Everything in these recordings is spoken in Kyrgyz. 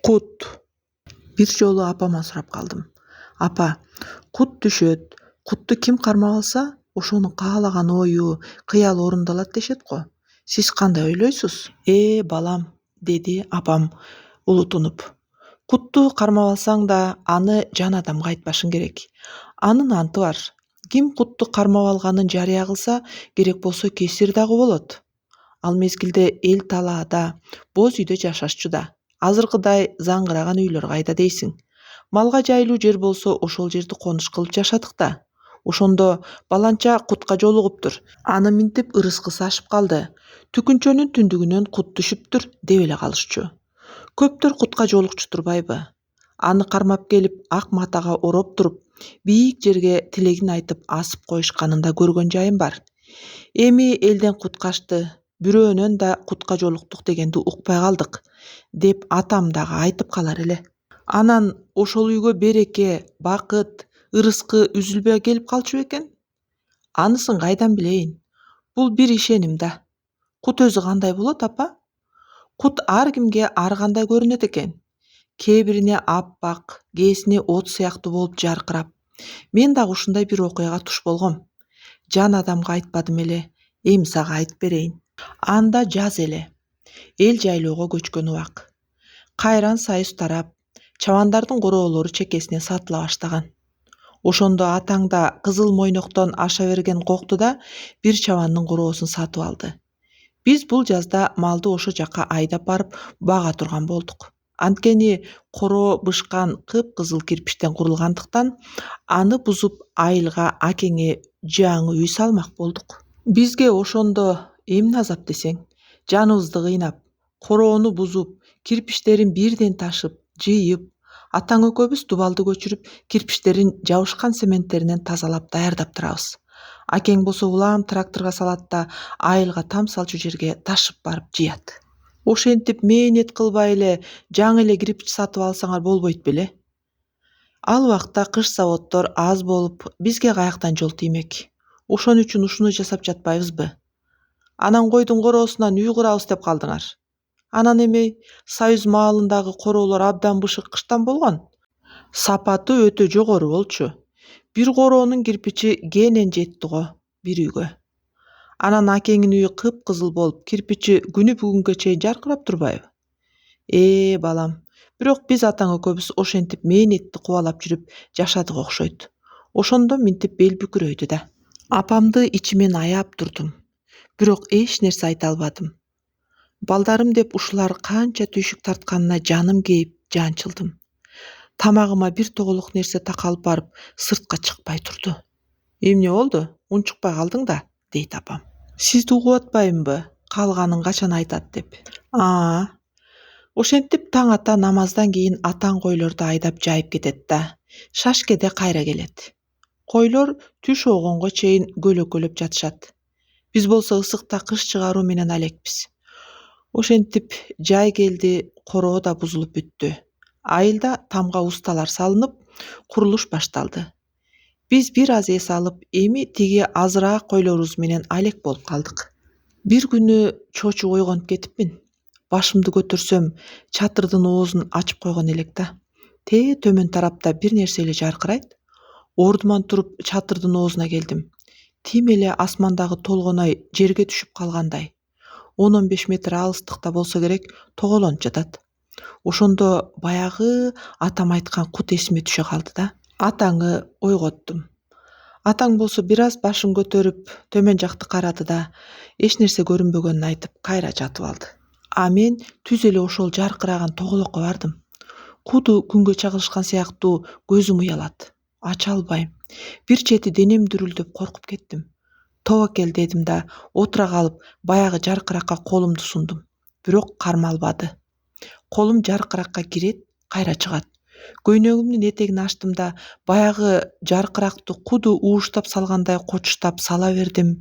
Кут. Бир жолу апаман сурап калдым. Апа, кут түшөт. Кутту ким кармап алса, ошонун каалаган ою, кыялы орундалат дешет го. Сиз кандай ойлойсуз? Балам, деди апам улутунуп. Кутту кармап алсаң да аны жан адамга айтпашың керек. Анын анты бар. Ким кутту кармап алганын жарыя кылса, керек болсо кесир дагы болот. Ал мезгилде эл талаада, боз үйдө жашашчу да. Азыркыдай заңгыраган үйлөр кайда дейсиң? Малга жайлуу жер болсо ошол жерди конуш кылып жашадык да. Ошондо баланча кутка жолугуптур. Аны минтип ырыскысы ашып калды. Түкүнчөнүн түндүгүнөн кут түшүптүр деп эле калышчу. Көптөр кутка жолукчу турбайбы? Аны кармап келип ак матага ороп туруп, бийик жерге тилегин айтып асып коюшканын да көргөн жайым бар. Эми элден кут качты, бирөөнөн да кутка жолуктук дегенди укпай калдык, деп атам дагы айтып калар эле. Анан ошол үйгө береке, бакыт, ырыскы үзүлбөй келип калчу бекен? Анысын кайдан билейин? Бул бир ишеним да. Кут өзү кандай болот, апа? Кут ар кимге ар кандай көрүнөт экен. Кээ бирине аппак, кээсине от сыяктуу болуп жаркырап. Мен дагы ушундай бир окуяга туш болгом. Жан адамга айтпадым эле, эми сага айтып берейин. Анда жаз эле. Эл жайлоого көчкөн убак. Кайран сайыз тарап, чабандардын короолору чекесинен сатыла баштаган. Ошондо атаң да кызыл мойноктон аша берген кокту да бир чабандын короосун сатып алды. Биз бул жазда малды ошо жака айдап барып бага турган болдук. Анткени короо бышкан кыпкызыл кирпичтен курулгандыктан аны бузуп айылга акеңе жаңы үй салмак болдук. Бизге ошондо эмне азап десең, жаныбызды кыйнап, короону бузуп, кирпичтерин бирден ташып, жыйып, атаң экөөбүз дубалды көчүрүп, кирпичтерин жабышкан цементтеринен тазалап даярдап турабыз. Акең болсо улам тракторго салат да айылга там салчу жерге ташып барып жыят. Ошентип мээнет кылбай эле жаңы эле кирпич сатып алсаңар болбойт беле? Ал убакта кыш заводдор аз болуп, бизге каяктан жол тиймек? Ошон үчүн ушуну жасап жатпайбызбы? Анан койдун короосунан үй курабыз деп калдыңар. Анан эми Союз маалындагы короолор абдан бышык кыштан болгон. Сапаты өтө жогору болчу. Бир короонун кирпичи кенен жетти го бир үйгө. Анан акеңин үйү кыпкызыл болуп, кирпичи күнү бүгүнгө чейин жаркырап турбайбы? Балам, бирок биз атаң экөөбүз ошентип мээнетти кубалап жүрүп жашадык окшойт. Ошондо минтип бел бүкүрөйдү да. Апамды ичимен аяп турдум. Бирок эч нерсе айта албадым. Балдарым деп ушулар канча түйшүк тартканына жаным кейип, жанчылдым. Тамагыма бир тоголок нерсе такалып барып, сыртка чыкпай турду. Эмне болду? Унчукпай калдың да, дейт апам. Сизди угуп атпаймынбы? Калганын качан айтат деп. Ошентип таң ата намаздан кийин атаң койлорду айдап жайып кетет да. Шашкеде кайра келет. Койлор түш оогонго чейин көлөкөлөп жатышат. Биз болсо ысыкта кыш чыгаруу менен алекпиз. Ошентип жай келди, короо да бузулуп бүттү. Айылда тамга усталар салынып, курулуш башталды. Биз бир аз эс алып, эми тиги азыраак койлорубуз менен алек болуп калдык. Бир күнү чочуп ойгонуп кетипмин. Башымды көтөрсөм, чатырдын оозун ачып койгон элек да. Төмөн тарапта бир нерсе эле жаркырайт. Ордуман туруп чатырдын оозуна келдим. Тим эле асмандагы толгоной жерге түшүп калгандай. 10-15 метр алыстыкта болсо керек, тоголонуп жатат. Ошондо баягы атам айткан кут эсиме түшө калды да. Атаңы ойготтум. Атаң болсо бир аз башын көтөрүп, төмөн жакты карады да, эч нерсе көрүнбөгөнүн айтып, кайра жатып алды. Мен түз эле ошол жаркыраган тоголокко бардым. Куду күнгө чагылышкан сыяктуу көзүм уялат. Ача албайм. Бир чети денем дүрүлдөп коркуп кеттим. Тобокел дедим да, отура калып, баягы жаркыракка колумду сундум. Бирок кармалбады. Колум жаркыракка кирет, кайра чыгат. Көйнөгүмдүн этегин ачтым да, баягы жаркыракты куду ууштап салгандай кочуштап сала бердим,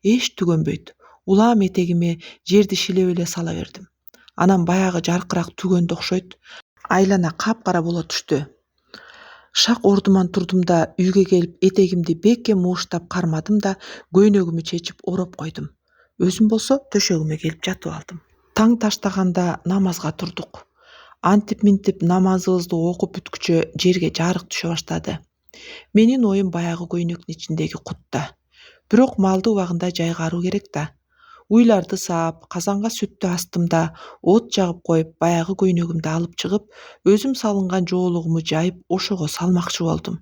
эч түгөнбөйт. Улам этегиме жерди шилеп эле сала бердим. Анан баягы жаркырак түгөндө окшойт. Айлана капкара боло түштү. Шак ордуман турдум да, үйгө келип этегимди бекем ууштап кармадым да, көйнөгүмү чечип ороп койдум. Өзүм болсо төшөгүмө келип жатып алдым. Таң таштаганда намазга турдук. Антип-минтип намазыбызды окуп бүткүчө жерге жарык түшө баштады. Менин оюм баягы көйнөктүн ичиндеги кутта. Бирок малды убагында жайгаруу керек да. Уйларды саап, казанга сүттү астым да, от жагып коюп, баягы көйнөгүмдү алып чыгып, өзүм салынган жоолугуму жайып, ошого салмакчы болдум.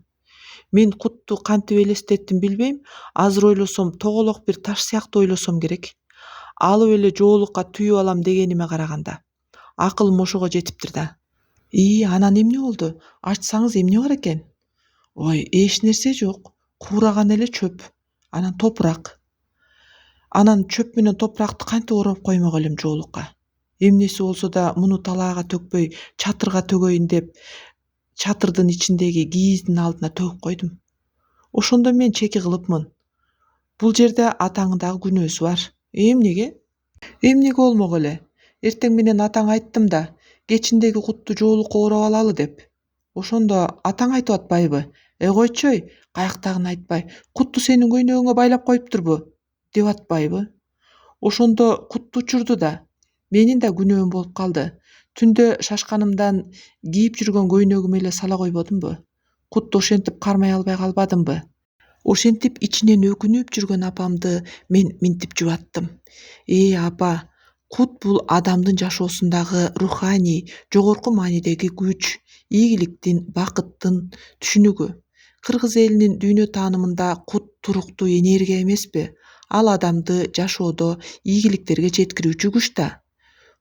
Мен кутту кантип элестеттим билбейм, азыр ойлосом тоголок бир таш сыяктуу ойлосом керек. Алып эле жоолукка түйүп алам дегениме караганда. Акылым ошого жетиптир да. Анан эмне болду? Ачсаңыз эмне бар экен? Ой, эч нерсе жок. Куураган эле чөп. Анан топурак. Анан чөп менен топуракты кантип ороп коймок элем жоолукка? Эмнеси болсо да муну талаага төкпөй, чатырга төгөйүн деп, чатырдын ичиндеги кийиздин алдына төгүп койдум. Ошондо мен чеки кылыпмын. Бул жерде атаңын дагы күнөөсү бар. Эмнеге? Эмнеге болмок эле? Эртең менен атаңа айттым да, кечиндеги кутту жоолукка ороп алалы деп. Ошондо атаң айтып атпайбы? Койчой, каяктагын айтпай, кутту сенин көйнөгүңө байлап коюптурбу? Деп атпайбы? Ошондо кутту учурду да. Менин да күнөөм болуп калды. Түндө шашканымдан кийип жүргөн көйнөгүмө эле сала койбодумбу? Кутту ошентип кармай албай калбадымбы? Ошентип ичинен өкүнүп жүргөн апамды мен минтип жубаттым. Апа, кут бул адамдын жашоосундагы руханий, жогорку маанидеги күч, ийгиликтин, бакыттын түшүнүгү. Кыргыз элинин дүйнө таанымында кут туруктуу энергия эмеспи? Ал адамды жашоодо ийгиликтерге жеткирүүчү күч да.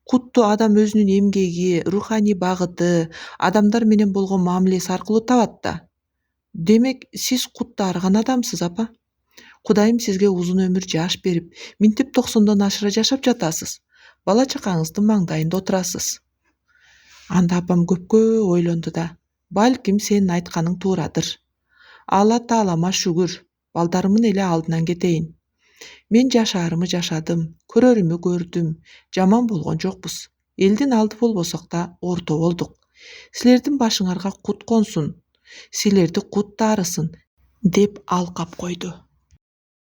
Кутту адам өзүнүн эмгеги, руханий багыты, адамдар менен болгон мамилеси аркылуу табат да. Демек, сиз кутта арыган адамсыз, апа. Кудайым сизге узун өмүр жаш берип, минтип 90дон ашыра жашап жатасыз. Бала чакаңыздын маңдайында отурасыз. Анда апам көпкө ойлонду да. Балким сенин айтканың туурадыр. Алла таалама шүгүр, балдарымдын эле алдынан кетейин. Мен жашаарымы жашадым, көрөрүмү көрдүм, жаман болгон жокпуз. Элдин алды болбосок да орто болдук. Силердин башыңарга кут консун, силерди кут таарысын, деп алкап койду.